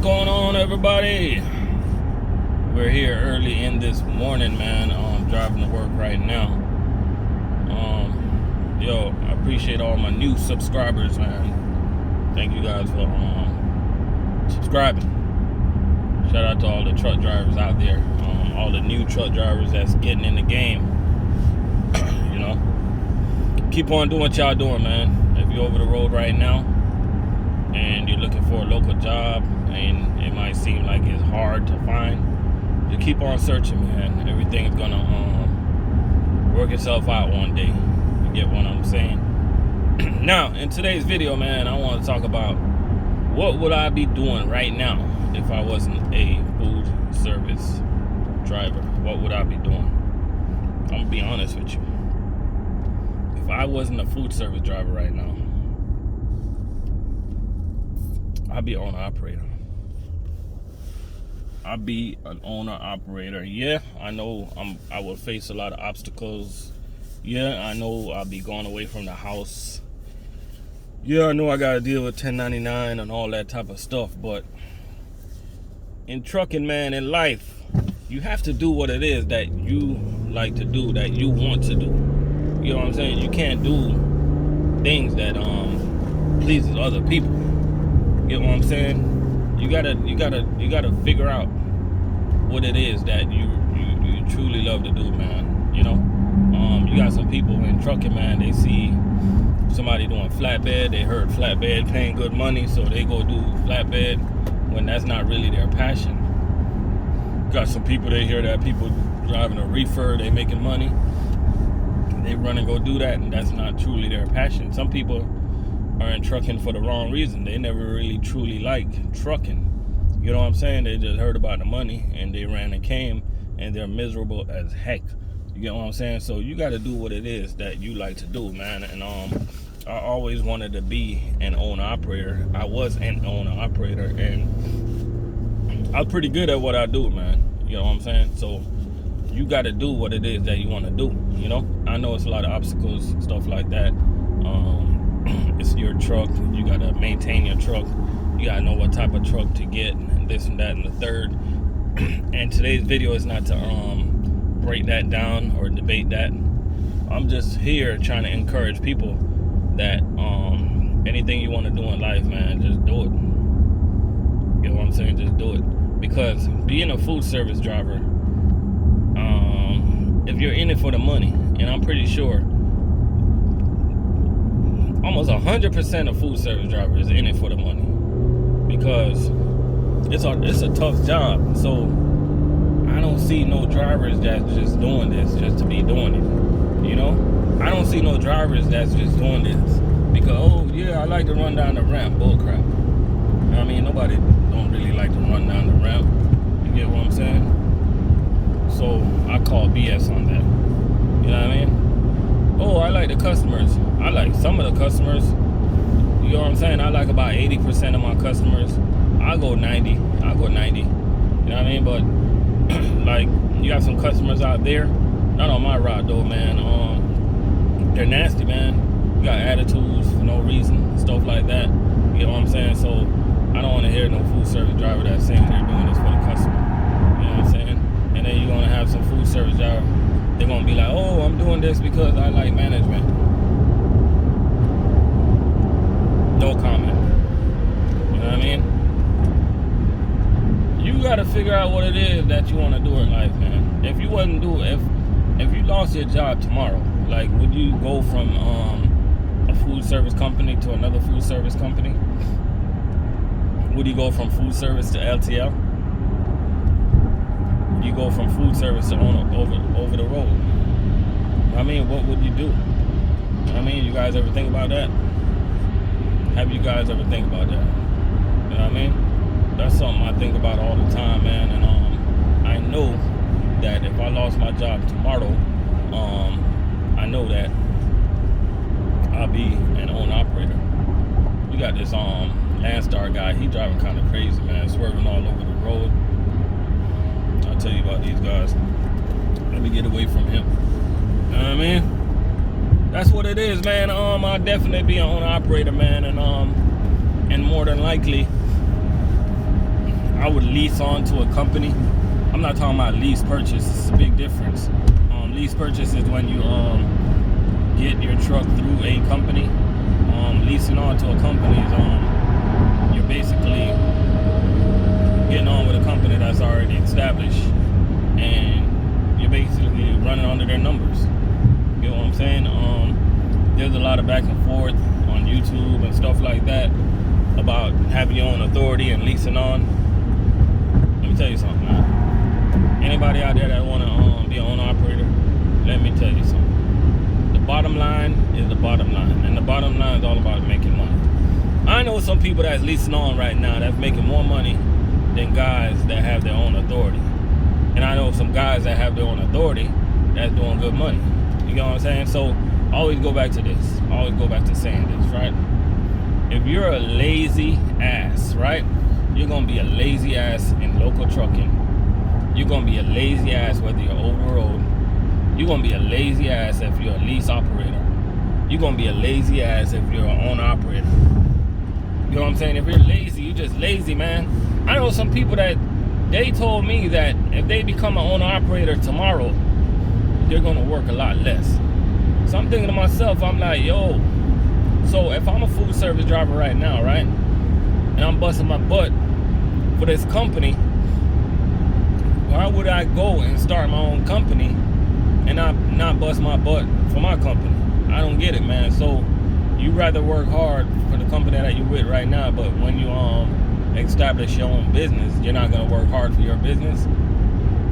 going on, everybody? We're here early in this morning, man. Driving to work right now. I appreciate all my new subscribers, man. Thank you guys for subscribing. Shout out to all the truck drivers out there, all the new truck drivers that's getting in the game. Keep on doing what y'all doing, man. If you're over the road right now and you're looking for a local job and it might seem like it's hard to find, just keep on searching, man. Everything's gonna work itself out one day. You get what I'm saying? Now, in today's video, man, I want to talk about what would I be doing right now if I wasn't a food service driver. What would I be doing? I'm gonna be honest with you. If I wasn't a food service driver right now, I'd be an owner-operator. I'd be an owner-operator. Yeah, I know I will face a lot of obstacles. Yeah, I know I'll be going away from the house. Yeah, I know I gotta deal with 1099 and all that type of stuff, but in trucking, man, in life, you have to do what it is that you like to do, that you want to do. You know what I'm saying? You can't do things that pleases other people. You know what I'm saying? You gotta figure out what it is that you truly love to do, man. You got some people in trucking, man. They see somebody doing flatbed. They heard flatbed paying good money, so they go do flatbed when that's not really their passion. Got some people, they hear that people driving a reefer, they making money. They run and go do that, and that's not truly their passion. Some people are in trucking for the wrong reason. They never really truly like trucking. You know what I'm saying? They just heard about the money, and they ran and came, and they're miserable as heck. You get what I'm saying? So you got to do what it is that you like to do, man. And I always wanted to be an owner-operator. I was an owner-operator, and I'm pretty good at what I do, man. You know what I'm saying? So you got to do what it is that you want to do. I know it's a lot of obstacles, stuff like that. It's your truck. You got to maintain your truck. You got to know what type of truck to get, and this and that and the third. And today's video is not to break that down or debate that. I'm just here trying to encourage people that anything you want to do in life, man, just do it. You know what I'm saying? Just do it. Because being a food service driver, if you're in it for the money, and I'm pretty sure almost 100% of food service drivers is in it for the money, because it's a tough job. So I don't see no drivers that's just doing this just to be doing it. I don't see no drivers that's just doing this because, oh yeah, I like to run down the ramp. Bull crap. I mean, nobody don't really like to run down the ramp. You get what I'm saying? So I call BS on that. You know what I mean? Oh, I like the customers. I like some of the customers. You know what I'm saying? I like about 80% of my customers. I go 90. You know what I mean? But like, you got some customers out there, not on my route though, man. They're nasty, man. You got attitudes for no reason, stuff like that. You know what I'm saying? So I don't want to hear no food service driver that's saying they're doing this for the customer. You know what I'm saying? And then you're gonna have some food service driver. They're gonna be like, oh, I'm doing this because I like management. No comment. You know what I mean? You gotta figure out what it is that you want to do in life, man. If you if you lost your job tomorrow, like, would you go from a food service company to another food service company? Would you go from food service to LTL? Would you go from food service to over the road? I mean, what would you do? I mean, you guys ever think about that? Have you guys ever think about that? You know what I mean? That's something I think about all the time, man. And I know that if I lost my job tomorrow, I know that I'll be an owner-operator. We got this Landstar guy. He driving kind of crazy, man, swerving all over the road. I'll tell you about these guys. Let me get away from him. You know what I mean? That's what it is, man. I'll definitely be an owner-operator, man, and more than likely, I would lease on to a company. I'm not talking about lease purchase. It's a big difference. Lease purchase is when you get your truck through a company. Leasing on to a company is you're basically getting on with a company that's already established, and you're basically running under their numbers. You know what I'm saying? There's a lot of back and forth on YouTube and stuff like that about having your own authority and leasing on. Let me tell you something, man. Anybody out there that want to be an owner operator, let me tell you something. The bottom line is the bottom line, and the bottom line is all about making money. I know some people that's leasing on right now that's making more money than guys that have their own authority, and I know some guys that have their own authority that's doing good money. You know what I'm saying? So always go back to this. Always go back to saying this, right? If you're a lazy ass, right? You're gonna be a lazy ass in local trucking. You're gonna be a lazy ass whether you're over the road. You're gonna be a lazy ass if you're a lease operator. You're gonna be a lazy ass if you're an owner operator. You know what I'm saying? If you're lazy, you're just lazy, man. I know some people that they told me that if they become an owner operator tomorrow, they're gonna work a lot less. So I'm thinking to myself, I'm like, yo, so if I'm a food service driver right now, right, and I'm busting my butt for this company, why would I go and start my own company and not bust my butt for my company? I don't get it, man. So you rather work hard for the company that you're with right now, but when you establish your own business, you're not gonna work hard for your business.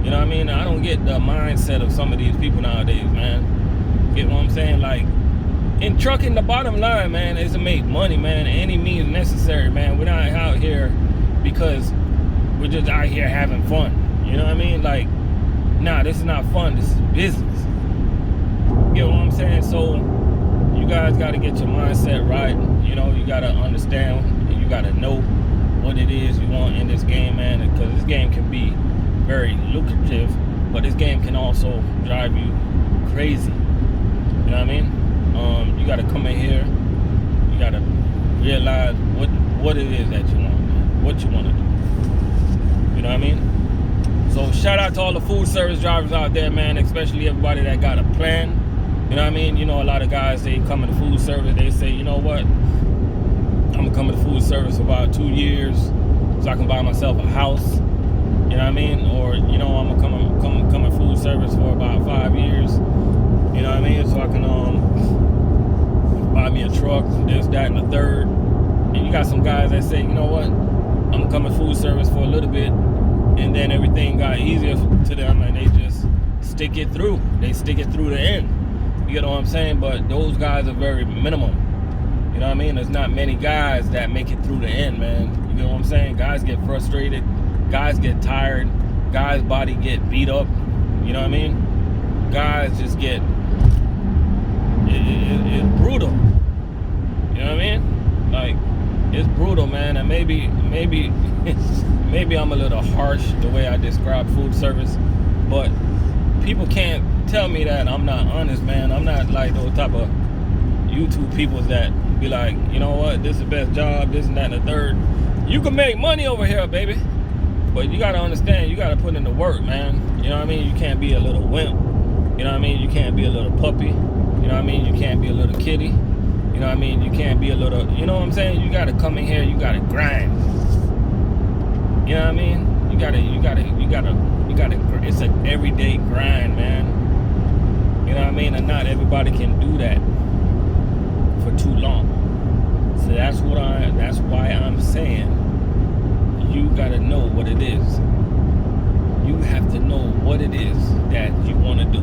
You know what I mean? I don't get the mindset of some of these people nowadays, man. Get what I'm saying? Like, in trucking, the bottom line, man, is to make money, man. Any means necessary, man. We're not out here because we're just out here having fun. You know what I mean? Like, nah, this is not fun. This is business. You get what I'm saying? So you guys got to get your mindset right. You know, you got to understand and you got to know what it is you want in this game, man. Because this game can be very lucrative, but this game can also drive you crazy. You know what I mean? You got to come in here. You got to realize what it is that you want, man. What you want to do. You know what I mean? So shout out to all the food service drivers out there, man, especially everybody that got a plan. You know what I mean? You know, a lot of guys, they come into food service, they say, you know what? I'm going to come into food service for about 2 years so I can buy myself a house. You know what I mean? Or, you know, I'm going to come in food service for about 5 years. You know what I mean? So I can buy me a truck, this, that, and the third. And you got some guys that say, you know what? I'm going to come in food service for a little bit. And then everything got easier to them and they just stick it through. They stick it through the end. You know what I'm saying? But those guys are very minimum. You know what I mean? There's not many guys that make it through the end, man. You know what I'm saying? Guys get frustrated. Guys get tired. Guys' body get beat up. You know what I mean? Guys just get... It's brutal. You know what I mean? Like, it's brutal, man. And maybe I'm a little harsh the way I describe food service, but people can't tell me that I'm not honest, man. I'm not like those type of YouTube people that be like, you know what, this is the best job, this and that and the third. You can make money over here, baby, but you gotta understand, you gotta put in the work, man. You know what I mean? You can't be a little wimp. You know what I mean? You can't be a little puppy. You know what I mean? You can't be a little kitty. You know what I mean? You can't be a little, you know what I'm saying? You gotta come in here, you gotta grind. You know what I mean? You gotta, it's an everyday grind, man. You know what I mean? And not everybody can do that for too long. So that's why I'm saying you gotta know what it is. You have to know what it is that you wanna do.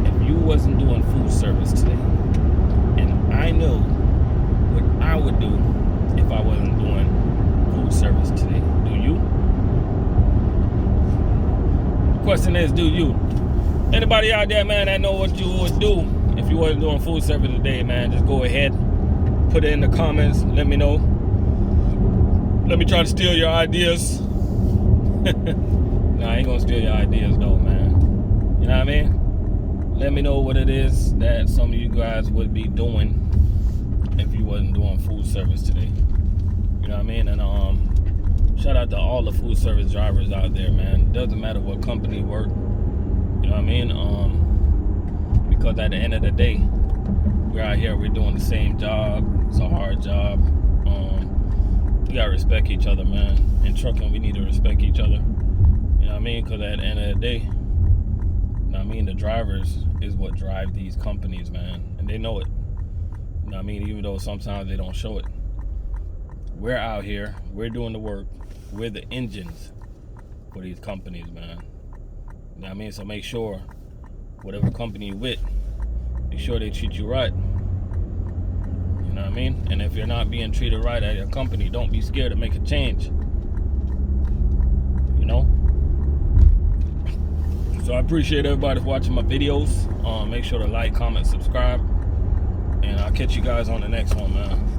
If you wasn't doing food service today, and I know what I would do if I wasn't doing food service today. Do you? The question is, do you? Anybody out there, man, that know what you would do if you wasn't doing food service today, man, just go ahead, put it in the comments, let me know. Let me try to steal your ideas. Nah, I ain't gonna steal your ideas though, man. You know what I mean? Let me know what it is that some of you guys would be doing if you wasn't doing food service today. You know what I mean? And shout out out to all the food service drivers out there, man. Doesn't matter what company you work. You know what I mean? Because at the end of the day, we're out here, we're doing the same job. It's a hard job. We gotta respect each other, man. In trucking, we need to respect each other. You know what I mean? Because at the end of the day, you know what I mean, the drivers is what drive these companies, man. And they know it. You know what I mean? Even though sometimes they don't show it. We're out here, we're doing the work, we're the engines for these companies, man. You know what I mean? So make sure, whatever company you're with, make sure they treat you right. You know what I mean? And if you're not being treated right at your company, don't be scared to make a change. You know? So I appreciate everybody watching my videos. Make sure to like, comment, subscribe. And I'll catch you guys on the next one, man.